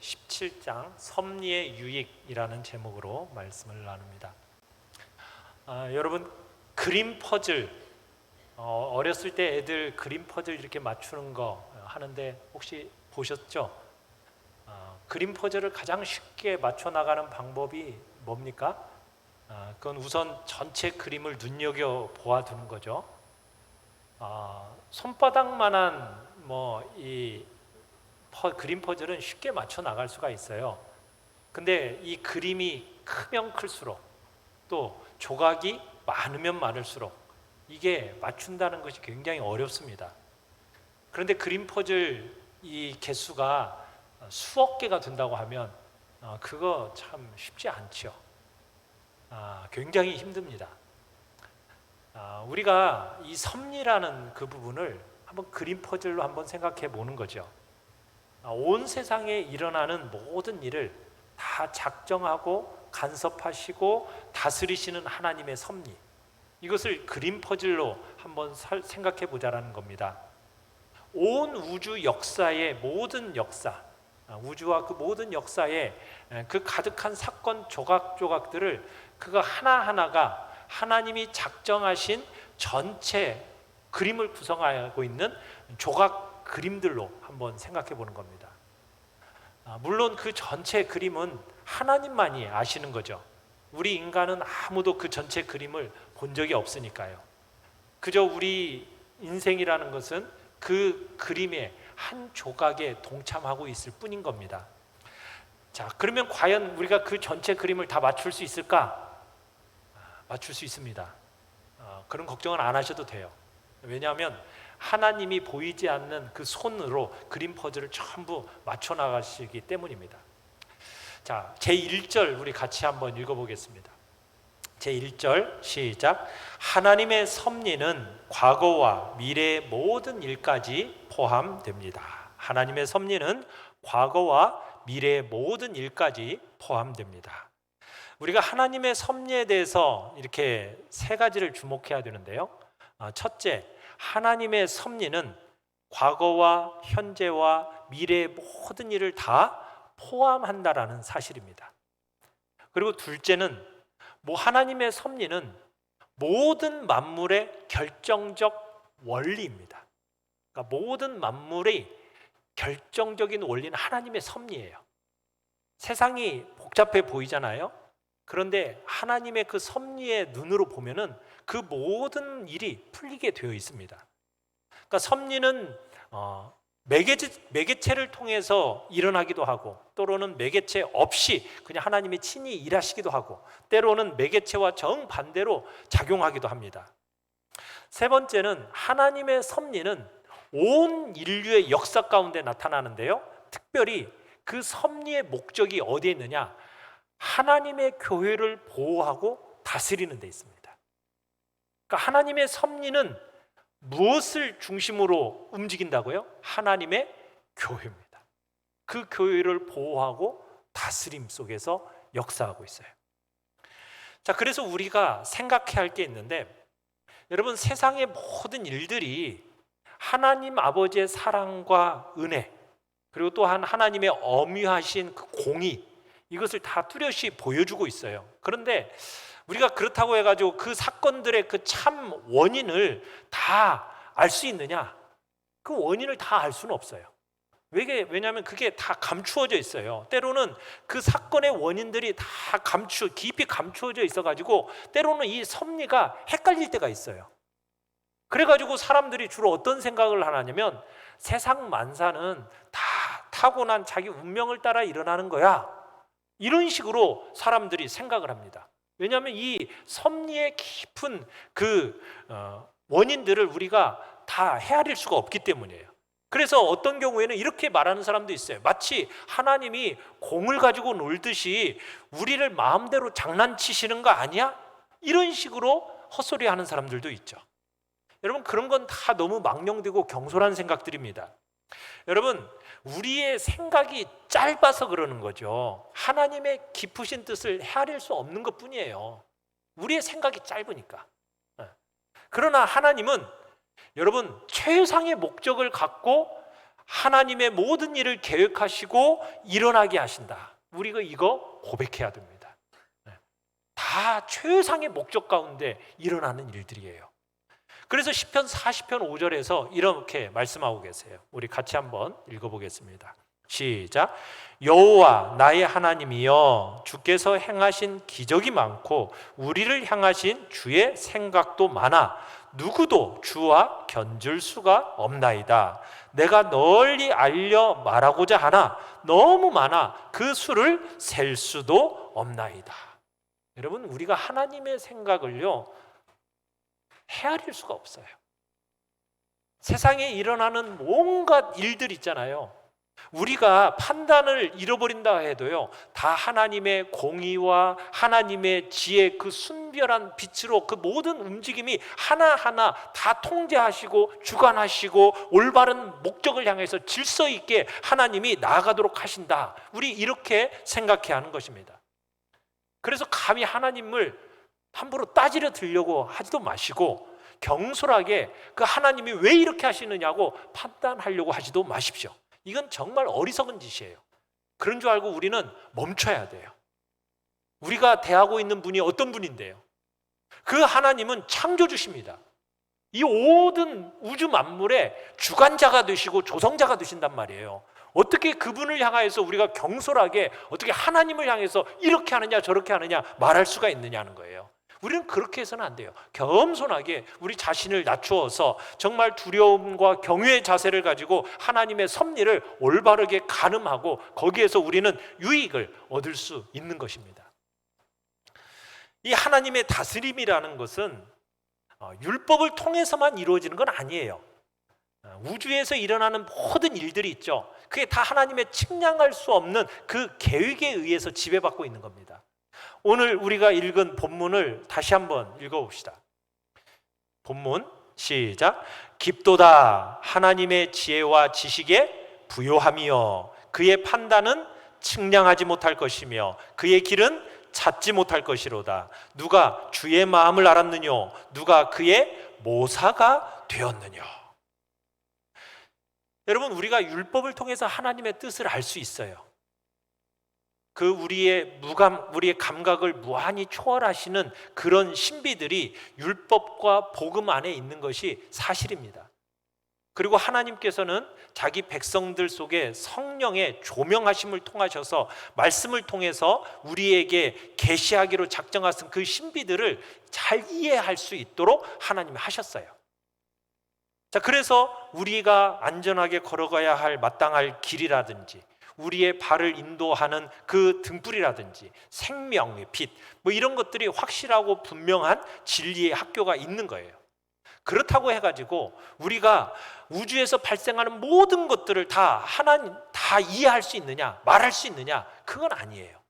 17장 섭리의 유익이라는 제목으로 말씀을 나눕니다. 여러분, 그림 퍼즐, 어렸을 때 애들 그림 퍼즐 이렇게 맞추는 거 하는데 혹시 보셨죠? 그림 퍼즐을 가장 쉽게 맞춰 나가는 방법이 뭡니까? 그건 우선 전체 그림을 눈여겨 보아두는 거죠. 손바닥만한 이 그림 퍼즐은 쉽게 맞춰 나갈 수가 있어요. 근데 이 그림이 크면 클수록 또 조각이 많으면 많을수록 이게 맞춘다는 것이 굉장히 어렵습니다. 그런데 그림 퍼즐 이 개수가 수억 개가 된다고 하면 그거 참 쉽지 않죠. 굉장히 힘듭니다. 우리가 이 섭리라는 그 부분을 한번 그림 퍼즐로 한번 생각해 보는 거죠. 온 세상에 일어나는 모든 일을 다 작정하고 간섭하시고 다스리시는 하나님의 섭리, 이것을 그림 퍼즐로 한번 생각해 보자라는 겁니다. 온 우주 역사의 모든 역사, 우주와 그 모든 역사에 그 가득한 사건 조각조각들을 그거 하나하나가 하나님이 작정하신 전체 그림을 구성하고 있는 조각 그림들로 한번 생각해 보는 겁니다. 물론 그 전체 그림은 하나님만이 아시는 거죠. 우리 인간은 아무도 그 전체 그림을 본 적이 없으니까요. 그저 우리 인생이라는 것은 그 그림의 한 조각에 동참하고 있을 뿐인 겁니다. 자, 그러면 과연 우리가 그 전체 그림을 다 맞출 수 있을까? 맞출 수 있습니다. 그런 걱정은 안 하셔도 돼요. 왜냐하면 하나님이 보이지 않는 그 손으로 그림 퍼즐을 전부 맞춰 나가시기 때문입니다. 자, 제1절 우리 같이 한번 읽어보겠습니다. 제1절 시작. 하나님의 섭리는 과거와 미래의 모든 일까지 포함됩니다. 하나님의 섭리는 과거와 미래의 모든 일까지 포함됩니다. 우리가 하나님의 섭리에 대해서 이렇게 세 가지를 주목해야 되는데요. 첫째, 하나님의 섭리는 과거와 현재와 미래의 모든 일을 다 포함한다라는 사실입니다. 그리고 둘째는 하나님의 섭리는 모든 만물의 결정적 원리입니다. 그러니까 모든 만물의 결정적인 원리는 하나님의 섭리예요. 세상이 복잡해 보이잖아요. 그런데 하나님의 그 섭리의 눈으로 보면은 그 모든 일이 풀리게 되어 있습니다. 그러니까 섭리는 매개체를 통해서 일어나기도 하고, 때로는 매개체 없이 그냥 하나님이 친히 일하시기도 하고, 때로는 매개체와 정반대로 작용하기도 합니다. 세 번째는 하나님의 섭리는 온 인류의 역사 가운데 나타나는데요, 특별히 그 섭리의 목적이 어디에 있느냐? 하나님의 교회를 보호하고 다스리는 데 있습니다. 그러니까 하나님의 섭리는 무엇을 중심으로 움직인다고요? 하나님의 교회입니다. 그 교회를 보호하고 다스림 속에서 역사하고 있어요. 자, 그래서 우리가 생각해야 할 게 있는데, 여러분, 세상의 모든 일들이 하나님 아버지의 사랑과 은혜, 그리고 또한 하나님의 엄유하신 그 공의, 이것을 다 뚜렷이 보여주고 있어요. 그런데 우리가 그렇다고 해가지고 그 사건들의 그 참 원인을 다 알 수 있느냐? 그 원인을 다 알 수는 없어요. 왜냐하면 그게 다 감추어져 있어요. 때로는 그 사건의 원인들이 다 깊이 감추어져 있어가지고 때로는 이 섭리가 헷갈릴 때가 있어요. 그래가지고 사람들이 주로 어떤 생각을 하냐면 세상 만사는 다 타고난 자기 운명을 따라 일어나는 거야, 이런 식으로 사람들이 생각을 합니다. 왜냐하면 이 섭리의 깊은 그 원인들을 우리가 다 헤아릴 수가 없기 때문이에요. 그래서 어떤 경우에는 이렇게 말하는 사람도 있어요. 마치 하나님이 공을 가지고 놀듯이 우리를 마음대로 장난치시는 거 아니야? 이런 식으로 헛소리하는 사람들도 있죠. 여러분, 그런 건 다 너무 망령되고 경솔한 생각들입니다. 여러분, 우리의 생각이 짧아서 그러는 거죠. 하나님의 깊으신 뜻을 헤아릴 수 없는 것뿐이에요. 우리의 생각이 짧으니까. 그러나 하나님은 여러분 최상의 목적을 갖고 하나님의 모든 일을 계획하시고 일어나게 하신다. 우리가 이거 고백해야 됩니다. 다 최상의 목적 가운데 일어나는 일들이에요. 그래서 시편 40편 5절에서 이렇게 말씀하고 계세요. 우리 같이 한번 읽어보겠습니다. 시작. 여호와 나의 하나님이여, 주께서 행하신 기적이 많고 우리를 향하신 주의 생각도 많아 누구도 주와 견줄 수가 없나이다. 내가 널리 알려 말하고자 하나 너무 많아 그 수를 셀 수도 없나이다. 여러분, 우리가 하나님의 생각을요 헤아릴 수가 없어요. 세상에 일어나는 온갖 일들 있잖아요. 우리가 판단을 잃어버린다 해도요, 다 하나님의 공의와 하나님의 지혜, 그 순별한 빛으로 그 모든 움직임이 하나하나 다 통제하시고 주관하시고 올바른 목적을 향해서 질서 있게 하나님이 나아가도록 하신다. 우리 이렇게 생각해야 하는 것입니다. 그래서 감히 하나님을 함부로 따지려 들려고 하지도 마시고, 경솔하게 그 하나님이 왜 이렇게 하시느냐고 판단하려고 하지도 마십시오. 이건 정말 어리석은 짓이에요. 그런 줄 알고 우리는 멈춰야 돼요. 우리가 대하고 있는 분이 어떤 분인데요? 그 하나님은 창조주십니다. 이 모든 우주 만물의 주관자가 되시고 조성자가 되신단 말이에요. 어떻게 그분을 향해서 우리가 경솔하게 어떻게 하나님을 향해서 이렇게 하느냐 저렇게 하느냐 말할 수가 있느냐는 거예요. 우리는 그렇게 해서는 안 돼요. 겸손하게 우리 자신을 낮추어서 정말 두려움과 경외의 자세를 가지고 하나님의 섭리를 올바르게 가늠하고 거기에서 우리는 유익을 얻을 수 있는 것입니다. 이 하나님의 다스림이라는 것은 율법을 통해서만 이루어지는 건 아니에요. 우주에서 일어나는 모든 일들이 있죠. 그게 다 하나님의 측량할 수 없는 그 계획에 의해서 지배받고 있는 겁니다. 오늘 우리가 읽은 본문을 다시 한번 읽어봅시다. 본문 시작. 깊도다 하나님의 지혜와 지식에 부요함이여, 그의 판단은 측량하지 못할 것이며 그의 길은 찾지 못할 것이로다. 누가 주의 마음을 알았느냐, 누가 그의 모사가 되었느냐. 여러분, 우리가 율법을 통해서 하나님의 뜻을 알 수 있어요. 그 우리의 감각을 무한히 초월하시는 그런 신비들이 율법과 복음 안에 있는 것이 사실입니다. 그리고 하나님께서는 자기 백성들 속에 성령의 조명하심을 통하셔서 말씀을 통해서 우리에게 계시하기로 작정하신 그 신비들을 잘 이해할 수 있도록 하나님이 하셨어요. 자, 그래서 우리가 안전하게 걸어가야 할 마땅할 길이라든지 우리의 발을 인도하는 그 등불이라든지 생명의 빛, 이런 것들이 확실하고 분명한 진리의 학교가 있는 거예요. 그렇다고 해가지고 우리가 우주에서 발생하는 모든 것들을 다 하나님 다 이해할 수 있느냐, 말할 수 있느냐, 그건 아니에요.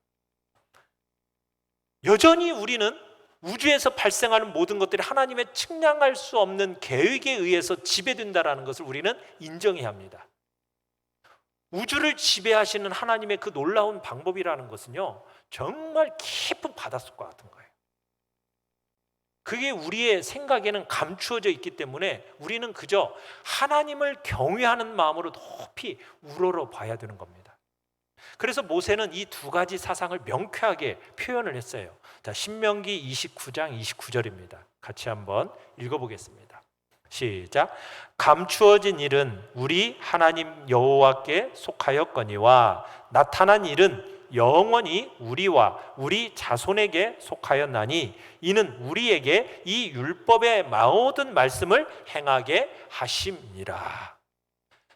여전히 우리는 우주에서 발생하는 모든 것들이 하나님의 측량할 수 없는 계획에 의해서 지배된다는 것을 우리는 인정해야 합니다. 우주를 지배하시는 하나님의 그 놀라운 방법이라는 것은요, 정말 깊은 바닷속 같은 거예요. 그게 우리의 생각에는 감추어져 있기 때문에 우리는 그저 하나님을 경외하는 마음으로 높이 우러러 봐야 되는 겁니다. 그래서 모세는 이 두 가지 사상을 명쾌하게 표현을 했어요. 자, 신명기 29장 29절입니다. 같이 한번 읽어보겠습니다. 시작. 감추어진 일은 우리 하나님 여호와께 속하였거니와 나타난 일은 영원히 우리와 우리 자손에게 속하였나니 이는 우리에게 이 율법의 모든 말씀을 행하게 하심이라.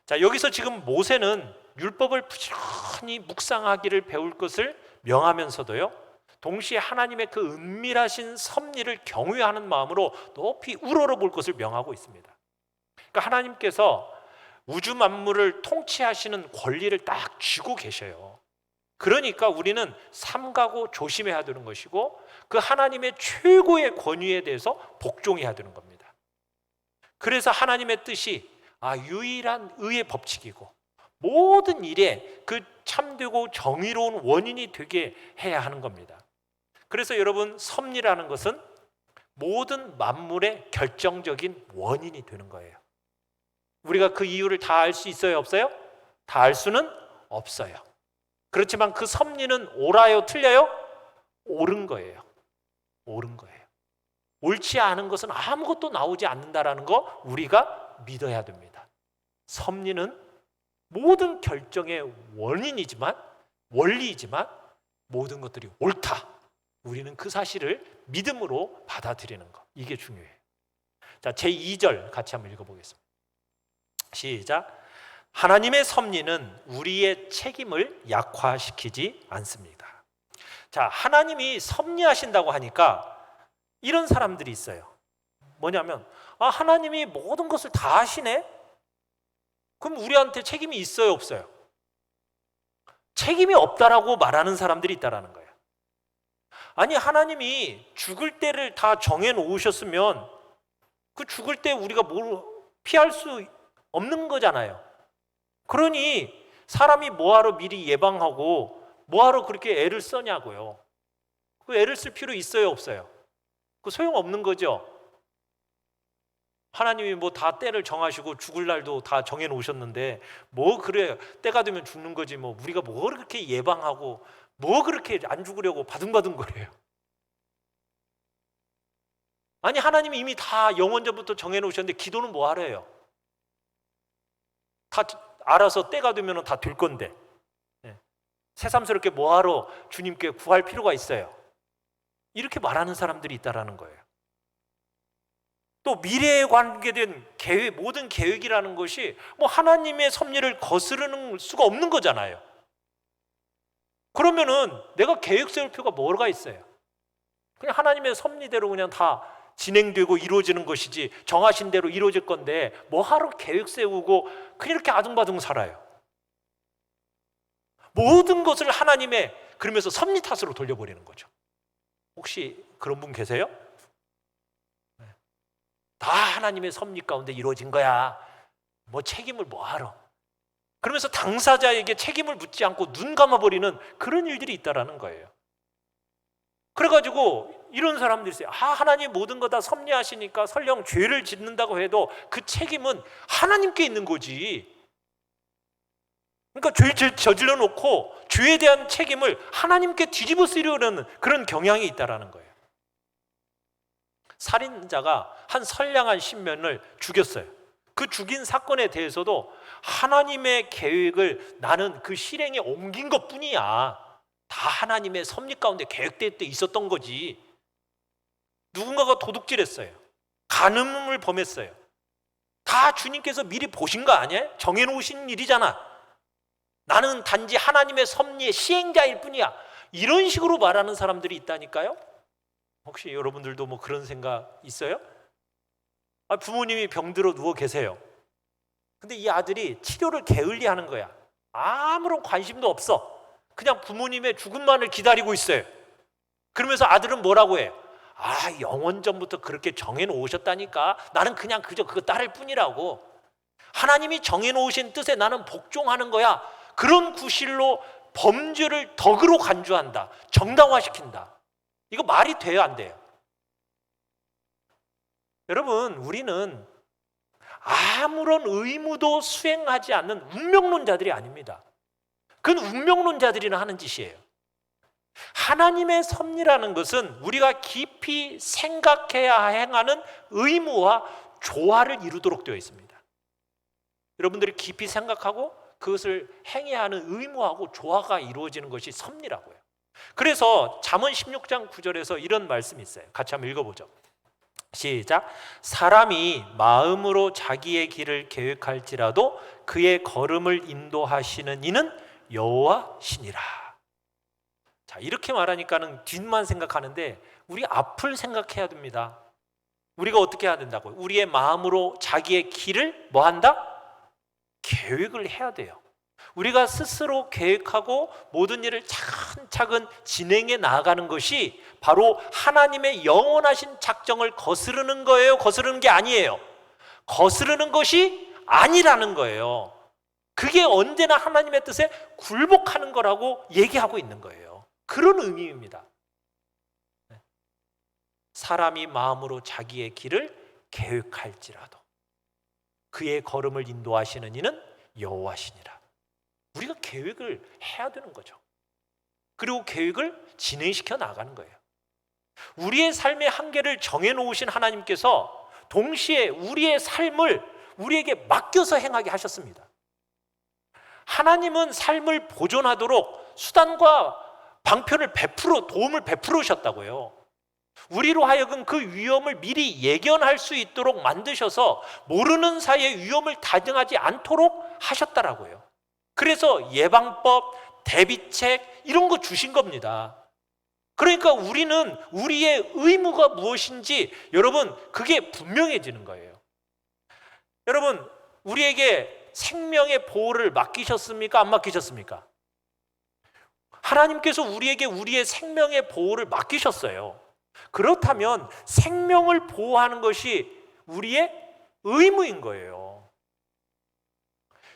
자, 여기서 지금 모세는 율법을 부지런히 묵상하기를 배울 것을 명하면서도요, 동시에 하나님의 그 은밀하신 섭리를 경외하는 마음으로 높이 우러러 볼 것을 명하고 있습니다. 그러니까 하나님께서 우주 만물을 통치하시는 권리를 딱 쥐고 계셔요. 그러니까 우리는 삼가고 조심해야 되는 것이고 그 하나님의 최고의 권위에 대해서 복종해야 되는 겁니다. 그래서 하나님의 뜻이 유일한 의의 법칙이고 모든 일에 그 참되고 정의로운 원인이 되게 해야 하는 겁니다. 그래서 여러분, 섭리라는 것은 모든 만물의 결정적인 원인이 되는 거예요. 우리가 그 이유를 다 알 수 있어요, 없어요? 다 알 수는 없어요. 그렇지만 그 섭리는 옳아요, 틀려요? 옳은 거예요. 옳은 거예요. 옳지 않은 것은 아무것도 나오지 않는다라는 거 우리가 믿어야 됩니다. 섭리는 모든 결정의 원인이지만, 원리이지만 모든 것들이 옳다. 우리는 그 사실을 믿음으로 받아들이는 것, 이게 중요해요. 자, 제2절 같이 한번 읽어보겠습니다. 시작. 하나님의 섭리는 우리의 책임을 약화시키지 않습니다. 자, 하나님이 섭리하신다고 하니까 이런 사람들이 있어요. 뭐냐면, 하나님이 모든 것을 다 하시네? 그럼 우리한테 책임이 있어요, 없어요? 책임이 없다라고 말하는 사람들이 있다라는 거예요. 아니, 하나님이 죽을 때를 다 정해 놓으셨으면 그 죽을 때 우리가 뭘 피할 수 없는 거잖아요. 그러니 사람이 뭐하러 미리 예방하고 뭐하러 그렇게 애를 쓰냐고요. 그 애를 쓸 필요 있어요, 없어요? 그 소용없는 거죠. 하나님이 뭐 다 때를 정하시고 죽을 날도 다 정해 놓으셨는데 뭐 그래, 때가 되면 죽는 거지, 뭐 우리가 뭐 그렇게 예방하고 뭐 그렇게 안 죽으려고 바둥바둥 거려요. 아니, 하나님이 이미 다 영원 전부터 정해 놓으셨는데 기도는 뭐 하래요? 다 알아서 때가 되면 다 될 건데 새삼스럽게 뭐하러 주님께 구할 필요가 있어요? 이렇게 말하는 사람들이 있다라는 거예요. 또 미래에 관계된 계획, 모든 계획이라는 것이 뭐 하나님의 섭리를 거스르는 수가 없는 거잖아요. 그러면은 내가 계획 세울 필요가 뭐가 있어요? 그냥 하나님의 섭리대로 그냥 다 진행되고 이루어지는 것이지, 정하신 대로 이루어질 건데 뭐하러 계획 세우고 그냥 이렇게 아둥바둥 살아요. 모든 것을 하나님의, 그러면서 섭리 탓으로 돌려버리는 거죠. 혹시 그런 분 계세요? 다 하나님의 섭리 가운데 이루어진 거야. 뭐 책임을 뭐하러? 그러면서 당사자에게 책임을 묻지 않고 눈 감아버리는 그런 일들이 있다라는 거예요. 그래가지고 이런 사람들이 있어요. 하나님 모든 거 다 섭리하시니까 설령 죄를 짓는다고 해도 그 책임은 하나님께 있는 거지. 그러니까 죄를 저질러 놓고 죄에 대한 책임을 하나님께 뒤집어 쓰려는 그런 경향이 있다라는 거예요. 살인자가 한 선량한 신면을 죽였어요. 그 죽인 사건에 대해서도 하나님의 계획을 나는 그 실행에 옮긴 것뿐이야. 다 하나님의 섭리 가운데 계획될 때 있었던 거지. 누군가가 도둑질했어요. 간음을 범했어요. 다 주님께서 미리 보신 거 아니에요? 정해놓으신 일이잖아. 나는 단지 하나님의 섭리의 시행자일 뿐이야. 이런 식으로 말하는 사람들이 있다니까요. 혹시 여러분들도 뭐 그런 생각 있어요? 부모님이 병들어 누워 계세요. 근데 이 아들이 치료를 게을리하는 거야. 아무런 관심도 없어. 그냥 부모님의 죽음만을 기다리고 있어요. 그러면서 아들은 뭐라고 해요? 영원 전부터 그렇게 정해놓으셨다니까. 나는 그냥 그저 그거 따를 뿐이라고. 하나님이 정해놓으신 뜻에 나는 복종하는 거야. 그런 구실로 범죄를 덕으로 간주한다. 정당화시킨다. 이거 말이 돼요, 안 돼요? 여러분, 우리는 아무런 의무도 수행하지 않는 운명론자들이 아닙니다. 그건 운명론자들이나 하는 짓이에요. 하나님의 섭리라는 것은 우리가 깊이 생각해야 행하는 의무와 조화를 이루도록 되어 있습니다. 여러분들이 깊이 생각하고 그것을 행해야 하는 의무하고 조화가 이루어지는 것이 섭리라고요. 그래서 잠언 16장 9절에서 이런 말씀이 있어요. 같이 한번 읽어보죠. 시작. 사람이 마음으로 자기의 길을 계획할지라도 그의 걸음을 인도하시는 이는 여호와시니라. 자, 이렇게 말하니까는 뒷만 생각하는데 우리 앞을 생각해야 됩니다. 우리가 어떻게 해야 된다고요? 우리의 마음으로 자기의 길을 뭐 한다? 계획을 해야 돼요. 우리가 스스로 계획하고 모든 일을 차근차근 진행해 나가는 것이 바로 하나님의 영원하신 작정을 거스르는 거예요? 거스르는 게 아니에요? 거스르는 것이 아니라는 거예요. 그게 언제나 하나님의 뜻에 굴복하는 거라고 얘기하고 있는 거예요. 그런 의미입니다. 사람이 마음으로 자기의 길을 계획할지라도 그의 걸음을 인도하시는 이는 여호와시니라. 우리가 계획을 해야 되는 거죠. 그리고 계획을 진행시켜 나가는 거예요. 우리의 삶의 한계를 정해놓으신 하나님께서 동시에 우리의 삶을 우리에게 맡겨서 행하게 하셨습니다. 하나님은 삶을 보존하도록 수단과 방편을 도움을 베풀으셨다고요. 우리로 하여금 그 위험을 미리 예견할 수 있도록 만드셔서 모르는 사이에 위험을 단정하지 않도록 하셨다라고요. 그래서 예방법, 대비책 이런 거 주신 겁니다. 그러니까 우리는 우리의 의무가 무엇인지 여러분 그게 분명해지는 거예요. 여러분 우리에게 생명의 보호를 맡기셨습니까? 안 맡기셨습니까? 하나님께서 우리에게 우리의 생명의 보호를 맡기셨어요. 그렇다면 생명을 보호하는 것이 우리의 의무인 거예요.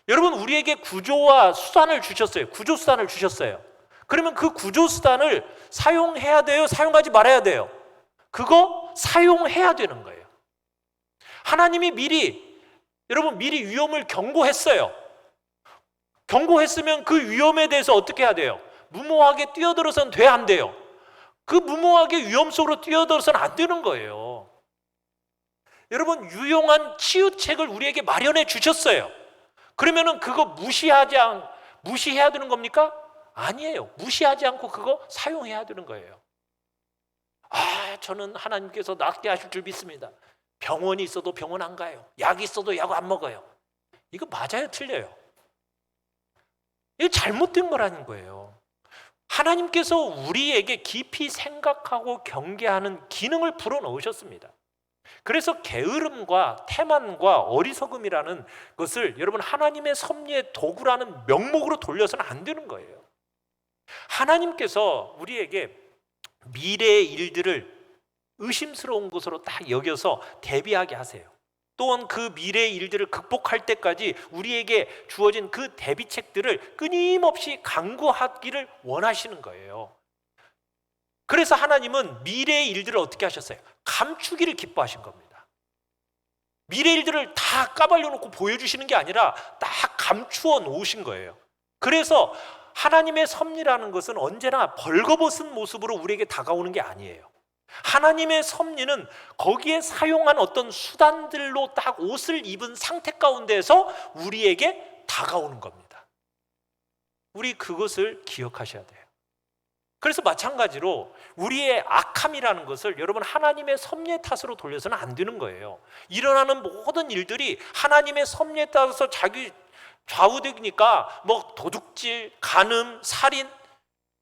여러분 우리에게 구조와 수단을 주셨어요. 구조 수단을 주셨어요. 그러면 그 구조 수단을 사용해야 돼요? 사용하지 말아야 돼요? 그거 사용해야 되는 거예요. 하나님이 미리 위험을 경고했어요. 경고했으면 그 위험에 대해서 어떻게 해야 돼요? 무모하게 뛰어들어서는 돼, 안 돼요? 그 무모하게 위험 속으로 뛰어들어서는 안 되는 거예요. 여러분 유용한 치유책을 우리에게 마련해 주셨어요. 그러면은 그거 무시해야 되는 겁니까? 아니에요. 무시하지 않고 그거 사용해야 되는 거예요. 저는 하나님께서 낫게 하실 줄 믿습니다. 병원이 있어도 병원 안 가요. 약이 있어도 약 안 먹어요. 이거 맞아요? 틀려요? 이거 잘못된 거라는 거예요. 하나님께서 우리에게 깊이 생각하고 경계하는 기능을 불어넣으셨습니다. 그래서 게으름과 태만과 어리석음이라는 것을 여러분 하나님의 섭리의 도구라는 명목으로 돌려서는 안 되는 거예요. 하나님께서 우리에게 미래의 일들을 의심스러운 것으로 딱 여겨서 대비하게 하세요. 또한 그 미래의 일들을 극복할 때까지 우리에게 주어진 그 대비책들을 끊임없이 강구하기를 원하시는 거예요. 그래서 하나님은 미래의 일들을 어떻게 하셨어요? 감추기를 기뻐하신 겁니다. 미래의 일들을 다 까발려 놓고 보여주시는 게 아니라 딱 감추어 놓으신 거예요. 그래서 하나님의 섭리라는 것은 언제나 벌거벗은 모습으로 우리에게 다가오는 게 아니에요. 하나님의 섭리는 거기에 사용한 어떤 수단들로 딱 옷을 입은 상태 가운데서 우리에게 다가오는 겁니다. 우리 그것을 기억하셔야 돼요. 그래서 마찬가지로 우리의 악함이라는 것을 여러분 하나님의 섭리의 탓으로 돌려서는 안 되는 거예요. 일어나는 모든 일들이 하나님의 섭리에 따라서 자기 좌우되니까 도둑질, 간음, 살인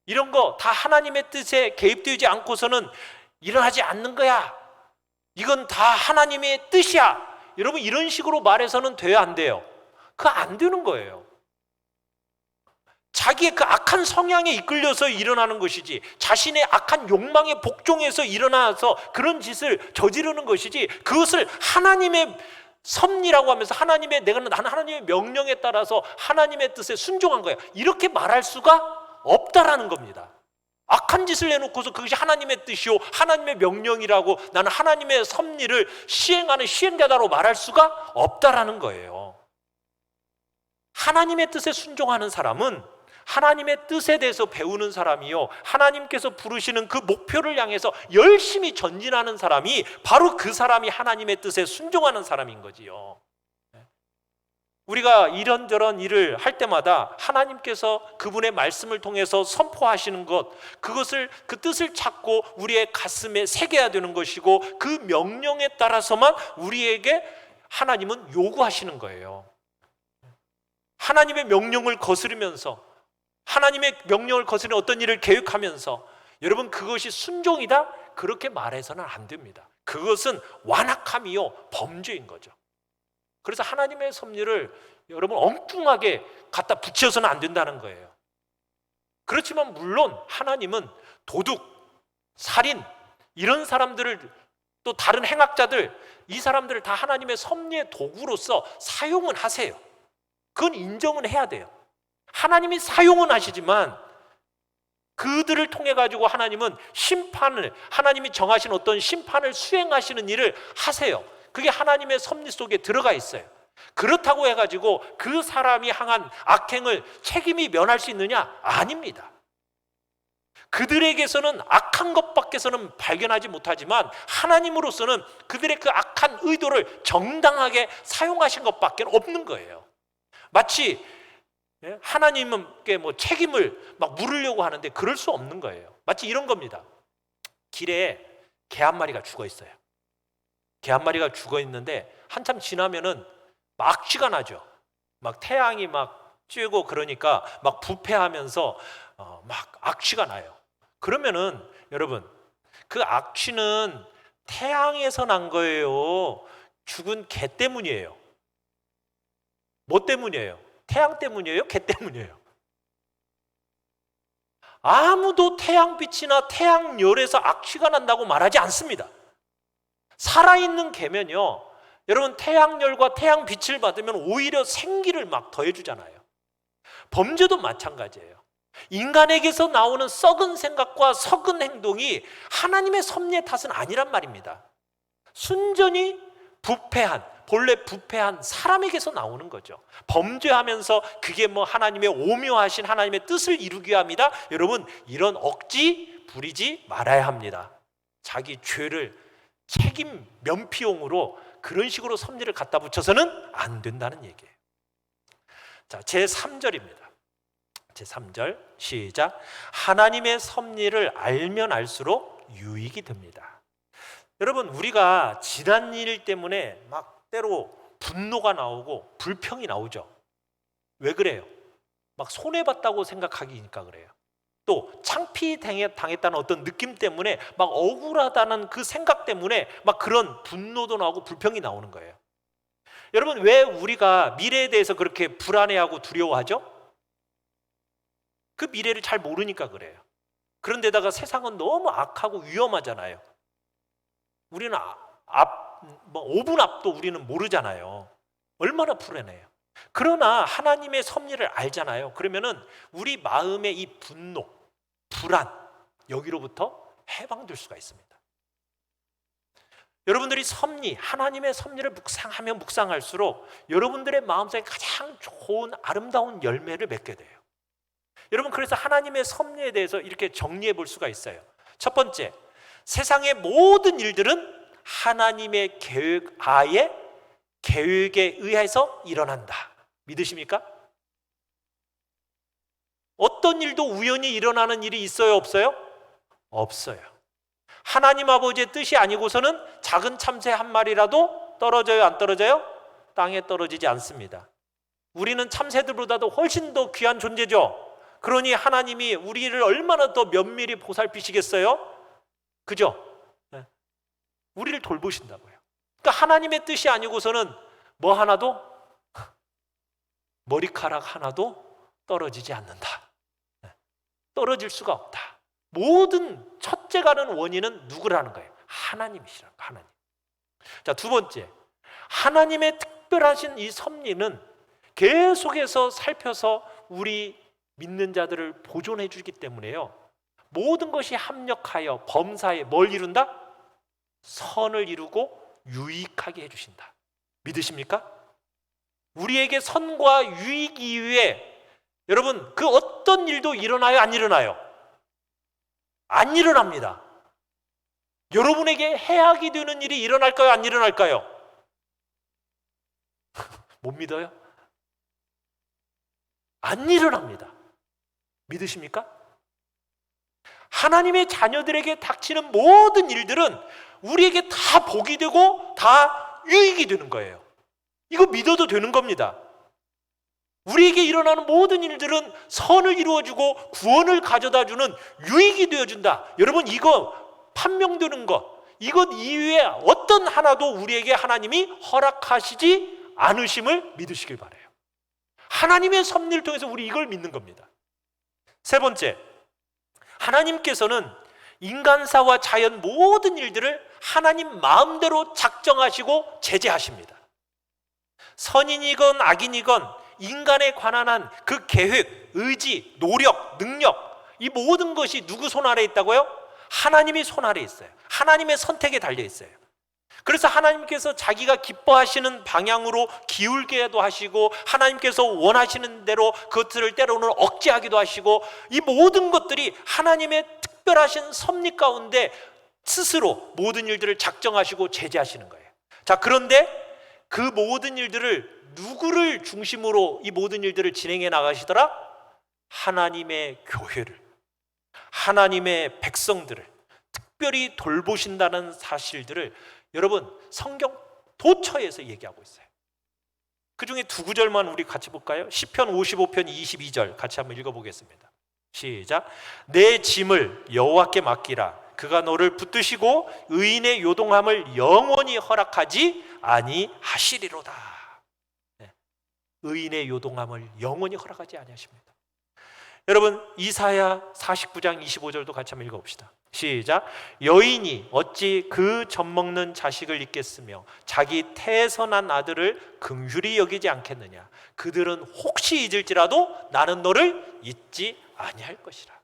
이런 거 다 하나님의 뜻에 개입되지 않고서는 일어나지 않는 거야. 이건 다 하나님의 뜻이야. 여러분 이런 식으로 말해서는 돼요, 안 돼요? 그거 안 되는 거예요. 자기의 그 악한 성향에 이끌려서 일어나는 것이지 자신의 악한 욕망에 복종해서 일어나서 그런 짓을 저지르는 것이지 그것을 하나님의 섭리라고 하면서 나는 하나님의 명령에 따라서 하나님의 뜻에 순종한 거야. 이렇게 말할 수가 없다라는 겁니다. 악한 짓을 해놓고서 그것이 하나님의 뜻이요 하나님의 명령이라고 나는 하나님의 섭리를 시행하는 시행자다로 말할 수가 없다라는 거예요. 하나님의 뜻에 순종하는 사람은 하나님의 뜻에 대해서 배우는 사람이요 하나님께서 부르시는 그 목표를 향해서 열심히 전진하는 사람이 바로 그 사람이 하나님의 뜻에 순종하는 사람인 거지요. 우리가 이런저런 일을 할 때마다 하나님께서 그분의 말씀을 통해서 선포하시는 그것을 그 뜻을 찾고 우리의 가슴에 새겨야 되는 것이고 그 명령에 따라서만 우리에게 하나님은 요구하시는 거예요. 하나님의 명령을 거스르면서 하나님의 명령을 거스르는 어떤 일을 계획하면서 여러분 그것이 순종이다? 그렇게 말해서는 안 됩니다. 그것은 완악함이요 범죄인 거죠. 그래서 하나님의 섭리를 여러분 엉뚱하게 갖다 붙여서는 안 된다는 거예요. 그렇지만 물론 하나님은 도둑, 살인 이런 사람들을 또 다른 행악자들 이 사람들을 다 하나님의 섭리의 도구로서 사용은 하세요. 그건 인정은 해야 돼요. 하나님이 사용은 하시지만 그들을 통해 가지고 하나님은 하나님이 정하신 어떤 심판을 수행하시는 일을 하세요. 그게 하나님의 섭리 속에 들어가 있어요. 그렇다고 해가지고 그 사람이 향한 악행을 책임이 면할 수 있느냐? 아닙니다. 그들에게서는 악한 것밖에서는 발견하지 못하지만 하나님으로서는 그들의 그 악한 의도를 정당하게 사용하신 것밖에 없는 거예요. 마치 하나님께 뭐 책임을 막 물으려고 하는데 그럴 수 없는 거예요. 마치 이런 겁니다. 길에 개 한 마리가 죽어 있어요. 개 한 마리가 죽어 있는데 한참 지나면은 막 악취가 나죠. 막 태양이 막 쬐고 그러니까 막 부패하면서 막 악취가 나요. 그러면은 여러분, 그 악취는 태양에서 난 거예요? 죽은 개 때문이에요? 뭐 때문이에요? 태양 때문이에요? 개 때문이에요? 아무도 태양빛이나 태양열에서 악취가 난다고 말하지 않습니다. 살아있는 개면요, 여러분, 태양열과 태양빛을 받으면 오히려 생기를 막 더해주잖아요. 범죄도 마찬가지예요. 인간에게서 나오는 썩은 생각과 썩은 행동이 하나님의 섭리의 탓은 아니란 말입니다. 순전히 본래 부패한 사람에게서 나오는 거죠. 범죄하면서 그게 뭐 하나님의 오묘하신 하나님의 뜻을 이루기 위함이다. 여러분, 이런 억지 부리지 말아야 합니다. 자기 죄를 책임 면피용으로 그런 식으로 섭리를 갖다 붙여서는 안 된다는 얘기예요. 자, 제3절입니다. 제3절 시작. 하나님의 섭리를 알면 알수록 유익이 됩니다. 여러분, 우리가 지난 일 때문에 막 때로 분노가 나오고 불평이 나오죠. 왜 그래요? 막 손해봤다고 생각하기니까 그래요. 또 창피당했다는 어떤 느낌 때문에 막 억울하다는 그 생각 때문에 막 그런 분노도 나오고 불평이 나오는 거예요. 여러분, 왜 우리가 미래에 대해서 그렇게 불안해하고 두려워하죠? 그 미래를 잘 모르니까 그래요. 그런데다가 세상은 너무 악하고 위험하잖아요. 우리는 5분 앞도 우리는 모르잖아요. 얼마나 불안해요. 그러나 하나님의 섭리를 알잖아요. 그러면은 우리 마음의 이 분노, 불안, 여기로부터 해방될 수가 있습니다. 여러분들이 하나님의 섭리를 묵상하면 묵상할수록 여러분들의 마음속에 가장 좋은 아름다운 열매를 맺게 돼요. 여러분, 그래서 하나님의 섭리에 대해서 이렇게 정리해 볼 수가 있어요. 첫 번째, 세상의 모든 일들은 하나님의 계획에 의해서 일어난다. 믿으십니까? 어떤 일도 우연히 일어나는 일이 있어요, 없어요? 없어요. 하나님 아버지의 뜻이 아니고서는 작은 참새 한 마리라도 떨어져요, 안 떨어져요? 땅에 떨어지지 않습니다. 우리는 참새들보다도 훨씬 더 귀한 존재죠. 그러니 하나님이 우리를 얼마나 더 면밀히 보살피시겠어요? 그죠? 네. 우리를 돌보신다고요. 그러니까 하나님의 뜻이 아니고서는 뭐 하나도, 머리카락 하나도 떨어지지 않는다. 네. 떨어질 수가 없다. 모든 첫째 가는 원인은 누구라는 거예요? 하나님이시라는 거예요. 하나님. 자, 두 번째, 하나님의 특별하신 이 섭리는 계속해서 살펴서 우리 믿는 자들을 보존해 주기 때문에요, 모든 것이 합력하여 범사에 뭘 이룬다? 선을 이루고 유익하게 해주신다. 믿으십니까? 우리에게 선과 유익 이외에 여러분, 그 어떤 일도 일어나요, 안 일어나요? 안 일어납니다. 여러분에게 해악이 되는 일이 일어날까요, 안 일어날까요? 못 믿어요? 안 일어납니다. 믿으십니까? 하나님의 자녀들에게 닥치는 모든 일들은 우리에게 다 복이 되고 다 유익이 되는 거예요. 이거 믿어도 되는 겁니다. 우리에게 일어나는 모든 일들은 선을 이루어주고 구원을 가져다주는 유익이 되어준다. 여러분, 이거 판명되는 것, 이것 이외에 어떤 하나도 우리에게 하나님이 허락하시지 않으심을 믿으시길 바라요. 하나님의 섭리를 통해서 우리 이걸 믿는 겁니다. 세 번째, 하나님께서는 인간사와 자연 모든 일들을 하나님 마음대로 작정하시고 제재하십니다. 선인이건 악인이건 인간에 관한 한 그 계획, 의지, 노력, 능력, 이 모든 것이 누구 손 아래 있다고요? 하나님이 손 아래 있어요. 하나님의 선택에 달려 있어요. 그래서 하나님께서 자기가 기뻐하시는 방향으로 기울게도 하시고, 하나님께서 원하시는 대로 그것들을 때로는 억제하기도 하시고, 이 모든 것들이 하나님의 특별하신 섭리 가운데 스스로 모든 일들을 작정하시고 제재하시는 거예요. 자, 그런데 그 모든 일들을 누구를 중심으로 이 모든 일들을 진행해 나가시더라? 하나님의 교회를, 하나님의 백성들을 특별히 돌보신다는 사실들을 여러분 성경 도처에서 얘기하고 있어요. 그 중에 두 구절만 우리 같이 볼까요? 시편 55편 22절 같이 한번 읽어보겠습니다. 시작. 내 짐을 여호와께 맡기라. 그가 너를 붙드시고 의인의 요동함을 영원히 허락하지 아니하시리로다. 네. 의인의 요동함을 영원히 허락하지 아니하십니다. 여러분 이사야 49장 25절도 같이 한번 읽어봅시다. 시작. 여인이 어찌 그 젖먹는 자식을 잊겠으며 자기 태에서 난 아들을 긍휼히 여기지 않겠느냐. 그들은 혹시 잊을지라도 나는 너를 잊지 아니할 것이라.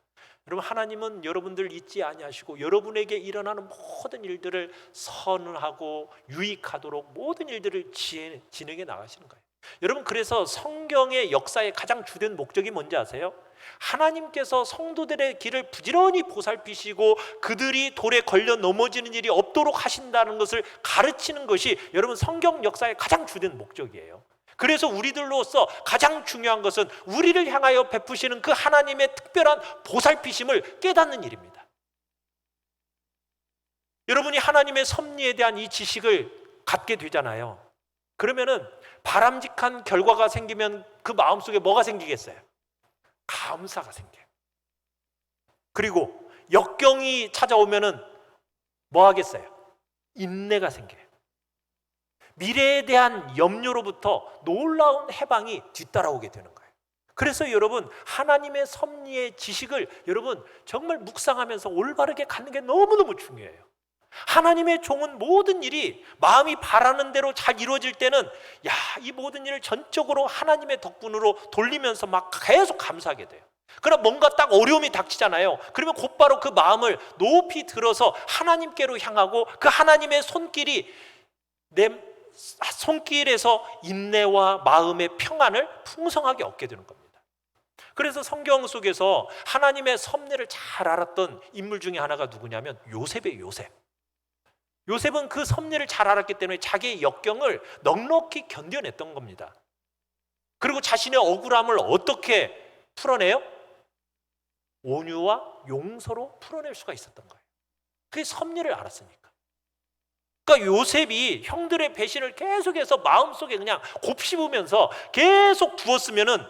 여러분 하나님은 여러분들 잊지 아니하시고 여러분에게 일어나는 모든 일들을 선하고 유익하도록 모든 일들을 진행해 나가시는 거예요. 여러분 그래서 성경의 역사의 가장 주된 목적이 뭔지 아세요? 하나님께서 성도들의 길을 부지런히 보살피시고 그들이 돌에 걸려 넘어지는 일이 없도록 하신다는 것을 가르치는 것이 여러분 성경 역사의 가장 주된 목적이에요. 그래서 우리들로서 가장 중요한 것은 우리를 향하여 베푸시는 그 하나님의 특별한 보살피심을 깨닫는 일입니다. 여러분이 하나님의 섭리에 대한 이 지식을 갖게 되잖아요. 그러면은 바람직한 결과가 생기면 그 마음속에 뭐가 생기겠어요? 감사가 생겨요. 그리고 역경이 찾아오면은 뭐 하겠어요? 인내가 생겨요. 미래에 대한 염려로부터 놀라운 해방이 뒤따라오게 되는 거예요. 그래서 여러분 하나님의 섭리의 지식을 여러분 정말 묵상하면서 올바르게 갖는 게 너무너무 중요해요. 하나님의 종은 모든 일이 마음이 바라는 대로 잘 이루어질 때는 이 모든 일을 전적으로 하나님의 덕분으로 돌리면서 막 계속 감사하게 돼요. 그러나 뭔가 딱 어려움이 닥치잖아요. 그러면 곧바로 그 마음을 높이 들어서 하나님께로 향하고 그 하나님의 손길이 내 손길에서 인내와 마음의 평안을 풍성하게 얻게 되는 겁니다. 그래서 성경 속에서 하나님의 섭리를 잘 알았던 인물 중에 하나가 누구냐면 요셉이에요. 요셉은 그 섭리를 잘 알았기 때문에 자기의 역경을 넉넉히 견뎌냈던 겁니다. 그리고 자신의 억울함을 어떻게 풀어내요? 온유와 용서로 풀어낼 수가 있었던 거예요. 그게 섭리를 알았으니까. 그러니까 요셉이 형들의 배신을 계속해서 마음속에 그냥 곱씹으면서 계속 두었으면은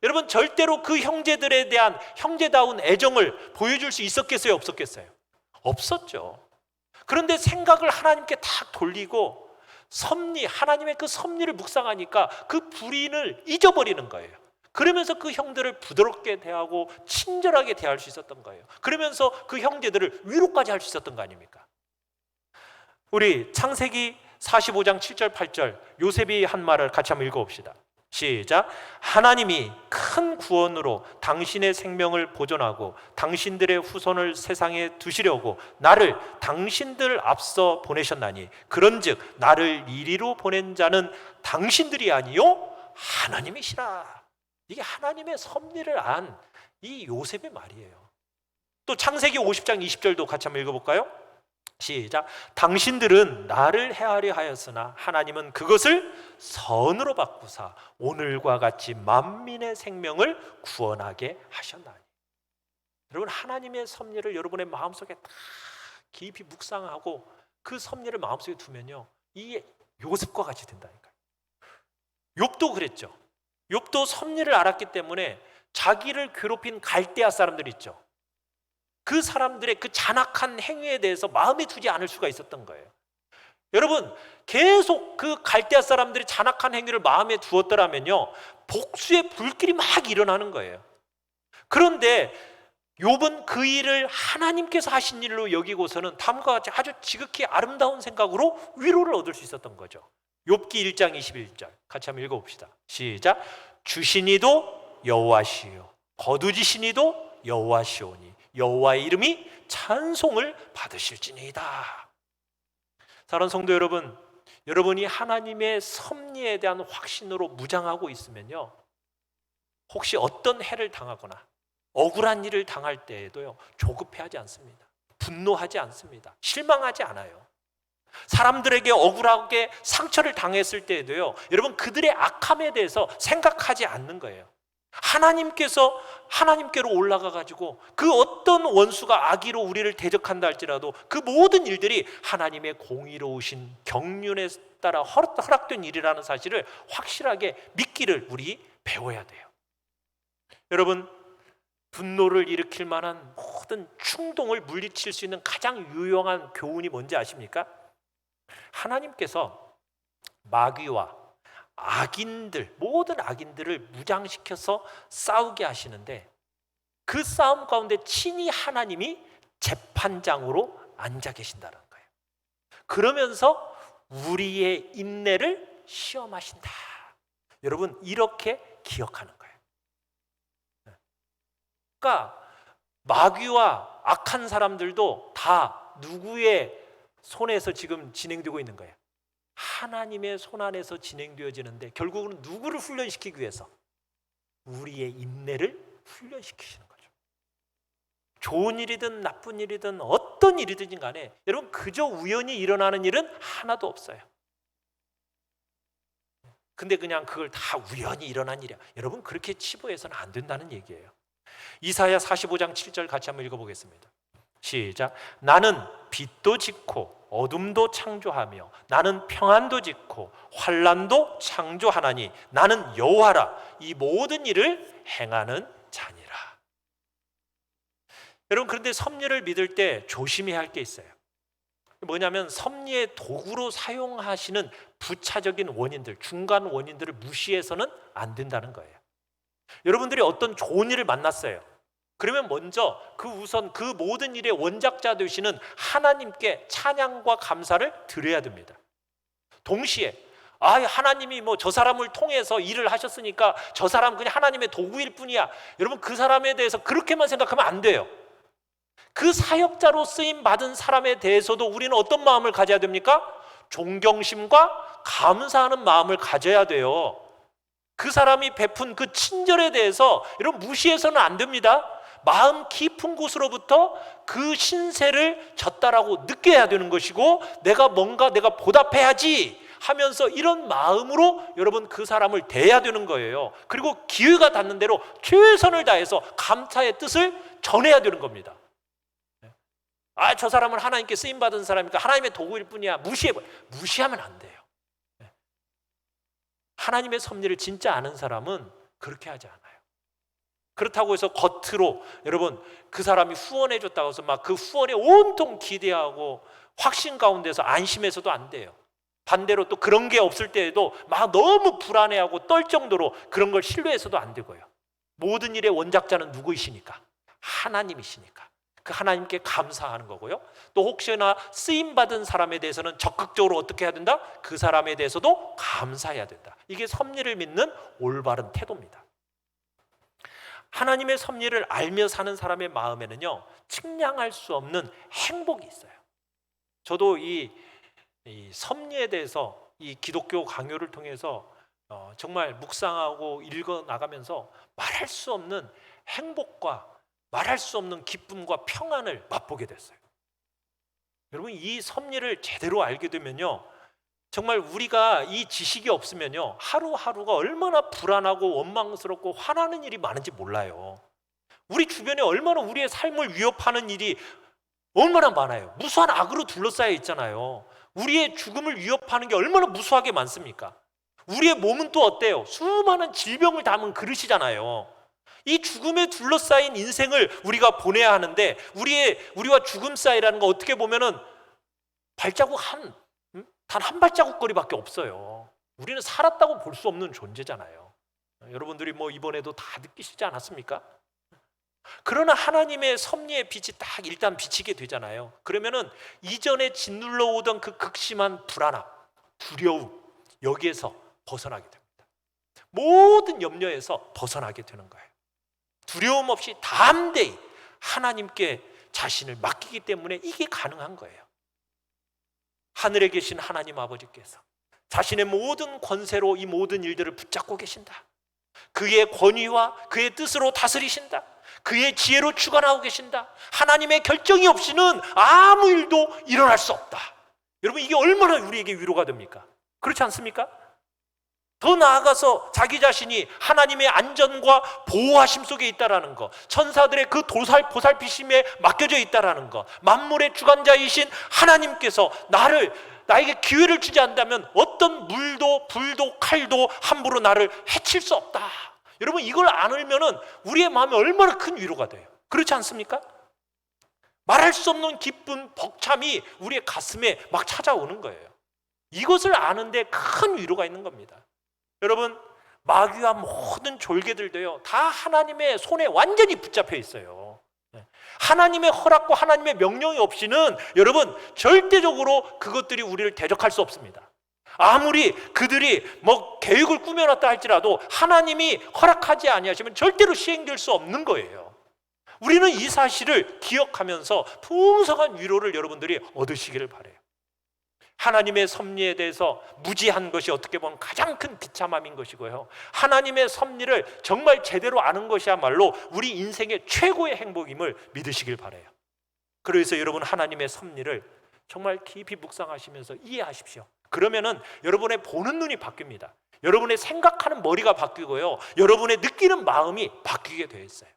여러분 절대로 그 형제들에 대한 형제다운 애정을 보여줄 수 있었겠어요? 없었겠어요? 없었죠. 그런데 생각을 하나님께 탁 돌리고 하나님의 그 섭리를 묵상하니까 그 불인을 잊어버리는 거예요. 그러면서 그 형들을 부드럽게 대하고 친절하게 대할 수 있었던 거예요. 그러면서 그 형제들을 위로까지 할 수 있었던 거 아닙니까? 우리 창세기 45장 7절 8절 요셉이 한 말을 같이 한번 읽어봅시다. 시작. 하나님이 큰 구원으로 당신의 생명을 보존하고 당신들의 후손을 세상에 두시려고 나를 당신들 앞서 보내셨나니 그런즉 나를 이리로 보낸 자는 당신들이 아니요 하나님이시라. 이게 하나님의 섭리를 안 이 요셉의 말이에요. 또 창세기 50장 20절도 같이 한번 읽어볼까요? 시작. 당신들은 나를 해하려 하였으나 하나님은 그것을 선으로 바꾸사 오늘과 같이 만민의 생명을 구원하게 하셨나니. 여러분 하나님의 섭리를 여러분의 마음속에 다 깊이 묵상하고 그 섭리를 마음속에 두면요 이 요셉과 같이 된다니까요. 욥도 그랬죠. 욥도 섭리를 알았기 때문에 자기를 괴롭힌 갈대아 사람들 있죠. 그 사람들의 그 잔악한 행위에 대해서 마음에 두지 않을 수가 있었던 거예요. 여러분 계속 그 갈대아 사람들이 잔악한 행위를 마음에 두었더라면요 복수의 불길이 막 일어나는 거예요. 그런데 욥은 그 일을 하나님께서 하신 일로 여기고서는 다음과 같이 아주 지극히 아름다운 생각으로 위로를 얻을 수 있었던 거죠. 욥기 1장 21절 같이 한번 읽어봅시다. 시작. 주시니도 여호와시요 거두지시니도 여호와시오니 여호와의 이름이 찬송을 받으실지니이다. 사랑하는 성도 여러분, 여러분이 하나님의 섭리에 대한 확신으로 무장하고 있으면요, 혹시 어떤 해를 당하거나 억울한 일을 당할 때에도요, 조급해하지 않습니다. 분노하지 않습니다. 실망하지 않아요. 사람들에게 억울하게 상처를 당했을 때에도요, 여러분 그들의 악함에 대해서 생각하지 않는 거예요. 하나님께로 올라가 가지고 그 어떤 원수가 악의로 우리를 대적한다 할지라도 그 모든 일들이 하나님의 공의로우신 경륜에 따라 허락된 일이라는 사실을 확실하게 믿기를 우리 배워야 돼요. 여러분, 분노를 일으킬 만한 모든 충동을 물리칠 수 있는 가장 유용한 교훈이 뭔지 아십니까? 하나님께서 마귀와 악인들, 모든 악인들을 무장시켜서 싸우게 하시는데, 그 싸움 가운데 친히 하나님이 재판장으로 앉아 계신다는 거예요. 그러면서 우리의 인내를 시험하신다. 여러분, 이렇게 기억하는 거예요. 그러니까 마귀와 악한 사람들도 다 누구의 손에서 지금 진행되고 있는 거예요? 하나님의 손 안에서 진행되어지는데, 결국은 누구를 훈련시키기 위해서? 우리의 인내를 훈련시키시는 거죠. 좋은 일이든 나쁜 일이든 어떤 일이든 간에 여러분, 그저 우연히 일어나는 일은 하나도 없어요. 근데 그냥 그걸 다 우연히 일어난 일이야, 여러분 그렇게 치부해서는 안 된다는 얘기예요. 이사야 45장 7절 같이 한번 읽어보겠습니다. 시작. 나는 빛도 짓고 어둠도 창조하며 나는 평안도 짓고 환난도 창조하나니 나는 여호와라, 이 모든 일을 행하는 자니라. 여러분, 그런데 섭리를 믿을 때 조심해야 할 게 있어요. 뭐냐면 섭리의 도구로 사용하시는 부차적인 원인들, 중간 원인들을 무시해서는 안 된다는 거예요. 여러분들이 어떤 좋은 일을 만났어요. 그러면 먼저 우선 그 모든 일의 원작자 되시는 하나님께 찬양과 감사를 드려야 됩니다. 동시에 하나님이 저 사람을 통해서 일을 하셨으니까 저 사람 그냥 하나님의 도구일 뿐이야, 여러분 그 사람에 대해서 그렇게만 생각하면 안 돼요. 그 사역자로 쓰임 받은 사람에 대해서도 우리는 어떤 마음을 가져야 됩니까? 존경심과 감사하는 마음을 가져야 돼요. 그 사람이 베푼 그 친절에 대해서 여러분 무시해서는 안 됩니다. 마음 깊은 곳으로부터 그 신세를 졌다라고 느껴야 되는 것이고, 내가 보답해야지 하면서 이런 마음으로 여러분 그 사람을 대해야 되는 거예요. 그리고 기회가 닿는 대로 최선을 다해서 감사의 뜻을 전해야 되는 겁니다. 저 사람은 하나님께 쓰임받은 사람이니까 하나님의 도구일 뿐이야, 무시하면 안 돼요. 하나님의 섭리를 진짜 아는 사람은 그렇게 하지 않아요. 그렇다고 해서 겉으로 여러분 그 사람이 후원해 줬다고 해서 막 그 후원에 온통 기대하고 확신 가운데서 안심해서도 안 돼요. 반대로 또 그런 게 없을 때에도 막 너무 불안해하고 떨 정도로 그런 걸 신뢰해서도 안 되고요. 모든 일의 원작자는 누구이시니까? 하나님이시니까 그 하나님께 감사하는 거고요. 또 혹시나 쓰임받은 사람에 대해서는 적극적으로 어떻게 해야 된다? 그 사람에 대해서도 감사해야 된다. 이게 섭리를 믿는 올바른 태도입니다. 하나님의 섭리를 알며 사는 사람의 마음에는요, 측량할 수 없는 행복이 있어요. 저도 이 섭리에 대해서 이 기독교 강요를 통해서 정말 묵상하고 읽어 나가면서 말할 수 없는 행복과 말할 수 없는 기쁨과 평안을 맛보게 됐어요. 여러분, 이 섭리를 제대로 알게 되면요, 정말 우리가 이 지식이 없으면요, 하루하루가 얼마나 불안하고 원망스럽고 화나는 일이 많은지 몰라요. 우리 주변에 얼마나 우리의 삶을 위협하는 일이 얼마나 많아요. 무수한 악으로 둘러싸여 있잖아요. 우리의 죽음을 위협하는 게 얼마나 무수하게 많습니까? 우리의 몸은 또 어때요? 수많은 질병을 담은 그릇이잖아요. 이 죽음에 둘러싸인 인생을 우리가 보내야 하는데, 우리와 죽음 사이라는 거 어떻게 보면은 발자국 단 한 발자국 거리밖에 없어요. 우리는 살았다고 볼 수 없는 존재잖아요. 여러분들이 이번에도 다 느끼시지 않았습니까? 그러나 하나님의 섭리의 빛이 딱 일단 비치게 되잖아요. 그러면은 이전에 짓눌러 오던 그 극심한 불안함, 두려움, 여기에서 벗어나게 됩니다. 모든 염려에서 벗어나게 되는 거예요. 두려움 없이 담대히 하나님께 자신을 맡기기 때문에 이게 가능한 거예요. 하늘에 계신 하나님 아버지께서 자신의 모든 권세로 이 모든 일들을 붙잡고 계신다. 그의 권위와 그의 뜻으로 다스리신다. 그의 지혜로 주관하고 계신다. 하나님의 결정이 없이는 아무 일도 일어날 수 없다. 여러분, 이게 얼마나 우리에게 위로가 됩니까? 그렇지 않습니까? 더 나아가서 자기 자신이 하나님의 안전과 보호하심 속에 있다라는 것, 천사들의 그 보살피심에 맡겨져 있다라는 것, 만물의 주관자이신 하나님께서 나에게 기회를 주지 않는다면 어떤 물도 불도 칼도 함부로 나를 해칠 수 없다. 여러분, 이걸 안 알면은 우리의 마음에 얼마나 큰 위로가 돼요. 그렇지 않습니까? 말할 수 없는 기쁨, 벅참이 우리의 가슴에 막 찾아오는 거예요. 이것을 아는데 큰 위로가 있는 겁니다. 여러분, 마귀와 모든 졸개들도요, 다 하나님의 손에 완전히 붙잡혀 있어요. 하나님의 허락과 하나님의 명령이 없이는 여러분 절대적으로 그것들이 우리를 대적할 수 없습니다. 아무리 그들이 계획을 꾸며놨다 할지라도 하나님이 허락하지 아니하시면 절대로 시행될 수 없는 거예요. 우리는 이 사실을 기억하면서 풍성한 위로를 여러분들이 얻으시기를 바라요. 하나님의 섭리에 대해서 무지한 것이 어떻게 보면 가장 큰 비참함인 것이고요, 하나님의 섭리를 정말 제대로 아는 것이야말로 우리 인생의 최고의 행복임을 믿으시길 바라요. 그래서 여러분, 하나님의 섭리를 정말 깊이 묵상하시면서 이해하십시오. 그러면은 여러분의 보는 눈이 바뀝니다. 여러분의 생각하는 머리가 바뀌고요, 여러분의 느끼는 마음이 바뀌게 되어 있어요.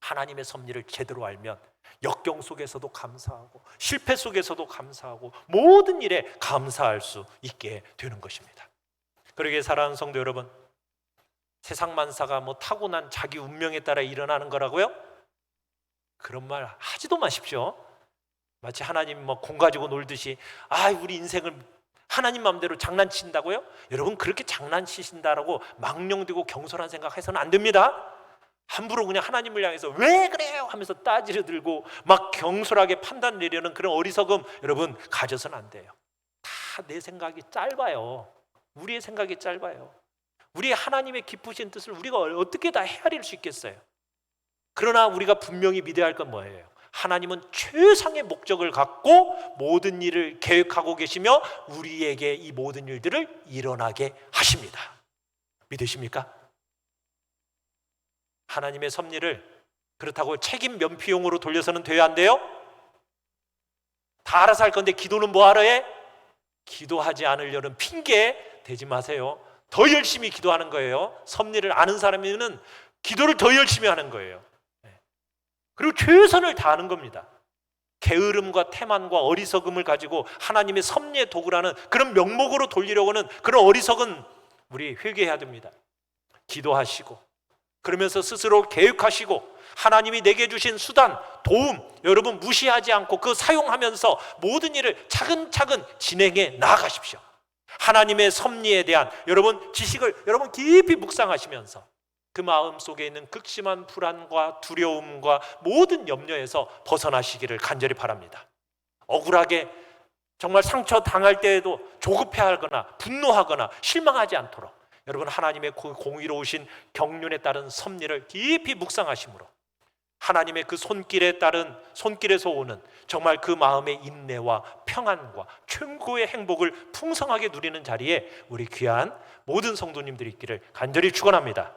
하나님의 섭리를 제대로 알면 역경 속에서도 감사하고 실패 속에서도 감사하고 모든 일에 감사할 수 있게 되는 것입니다. 그러기에 사랑하는 성도 여러분, 세상 만사가 타고난 자기 운명에 따라 일어나는 거라고요? 그런 말 하지도 마십시오. 마치 하나님 공 가지고 놀듯이 우리 인생을 하나님 마음대로 장난친다고요? 여러분, 그렇게 장난치신다라고 망령되고 경솔한 생각해서는 안 됩니다. 함부로 그냥 하나님을 향해서 왜 그래요? 하면서 따지려 들고 막 경솔하게 판단 내려는 그런 어리석음 여러분 가져서는 안 돼요. 다 내 생각이 짧아요. 우리의 생각이 짧아요. 우리 하나님의 기쁘신 뜻을 우리가 어떻게 다 헤아릴 수 있겠어요? 그러나 우리가 분명히 믿어야 할 건 뭐예요? 하나님은 최상의 목적을 갖고 모든 일을 계획하고 계시며 우리에게 이 모든 일들을 일어나게 하십니다. 믿으십니까? 하나님의 섭리를 그렇다고 책임 면피용으로 돌려서는 돼야 안 돼요? 다 알아서 할 건데 기도는 뭐하러 해? 기도하지 않으려는 핑계 대지 마세요. 더 열심히 기도하는 거예요. 섭리를 아는 사람이면 기도를 더 열심히 하는 거예요. 그리고 최선을 다하는 겁니다. 게으름과 태만과 어리석음을 가지고 하나님의 섭리의 도구라는 그런 명목으로 돌리려고 하는 그런 어리석은 우리 회개해야 됩니다. 기도하시고 그러면서 스스로 계획하시고 하나님이 내게 주신 수단, 도움 여러분 무시하지 않고 그 사용하면서 모든 일을 차근차근 진행해 나아가십시오. 하나님의 섭리에 대한 여러분 지식을 여러분 깊이 묵상하시면서 그 마음 속에 있는 극심한 불안과 두려움과 모든 염려에서 벗어나시기를 간절히 바랍니다. 억울하게 정말 상처 당할 때에도 조급해하거나 분노하거나 실망하지 않도록 여러분 하나님의 그 공의로우신 경륜에 따른 섭리를 깊이 묵상하심으로 하나님의 그 손길에서 오는 정말 그 마음의 인내와 평안과 최고의 행복을 풍성하게 누리는 자리에 우리 귀한 모든 성도님들이 있기를 간절히 축원합니다.